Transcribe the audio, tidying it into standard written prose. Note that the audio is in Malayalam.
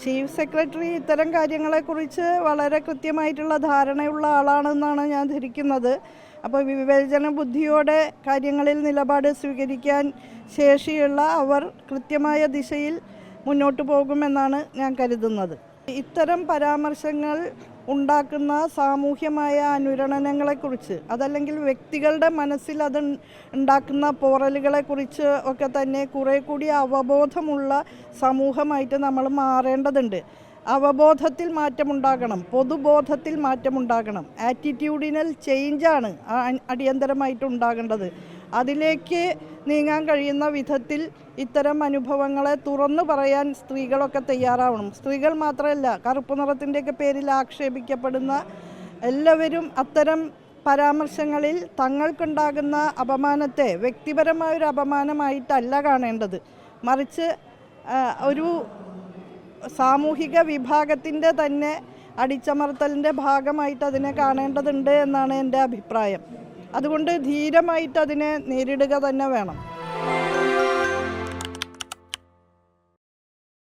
ചീഫ് സെക്രട്ടറി ഇത്തരം കാര്യങ്ങളെക്കുറിച്ച് വളരെ കൃത്യമായിട്ടുള്ള ധാരണയുള്ള ആളാണെന്നാണ് ഞാൻ ധരിക്കുന്നത്. അപ്പോൾ വിവേചന ബുദ്ധിയോടെ കാര്യങ്ങളിൽ നിലപാട് സ്വീകരിക്കാൻ ശേഷിയുള്ള അവർ കൃത്യമായ ദിശയിൽ മുന്നോട്ട് പോകുമെന്നാണ് ഞാൻ കരുതുന്നത്. ഇത്തരം പരാമർശങ്ങൾ ഉണ്ടാക്കുന്ന സാമൂഹ്യമായ അനുരണനങ്ങളെക്കുറിച്ച്, അതല്ലെങ്കിൽ വ്യക്തികളുടെ മനസ്സിൽ അത് ഉണ്ടാക്കുന്ന പോറലുകളെക്കുറിച്ച് ഒക്കെ തന്നെ കുറേ കൂടി അവബോധമുള്ള സമൂഹമായിട്ട് നമ്മൾ മാറേണ്ടതുണ്ട്. അവബോധത്തിൽ മാറ്റമുണ്ടാകണം, പൊതുബോധത്തിൽ മാറ്റമുണ്ടാകണം. ആറ്റിറ്റ്യൂഡിനൽ ചേഞ്ചാണ് അടിയന്തരമായിട്ട് ഉണ്ടാകേണ്ടത്. അതിലേക്ക് നീങ്ങാൻ കഴിയുന്ന വിധത്തിൽ ഇത്തരം അനുഭവങ്ങളെ തുറന്നു പറയാൻ സ്ത്രീകളൊക്കെ തയ്യാറാവണം. സ്ത്രീകൾ മാത്രമല്ല, കറുപ്പ് നിറത്തിൻ്റെയൊക്കെ പേരിൽ ആക്ഷേപിക്കപ്പെടുന്ന എല്ലാവരും അത്തരം പരാമർശങ്ങളിൽ തങ്ങൾക്കുണ്ടാകുന്ന അപമാനത്തെ വ്യക്തിപരമായൊരു അപമാനമായിട്ടല്ല കാണേണ്ടത്, മറിച്ച് ഒരു സാമൂഹിക വിഭാഗത്തിൻ്റെ തന്നെ അടിച്ചമർത്തലിൻ്റെ ഭാഗമായിട്ട് അതിനെ കാണേണ്ടതുണ്ട് എന്നാണ് എൻ്റെ അഭിപ്രായം. അതുകൊണ്ട് ധീരമായിട്ട് അതിനെ നേരിടുക തന്നെ വേണം.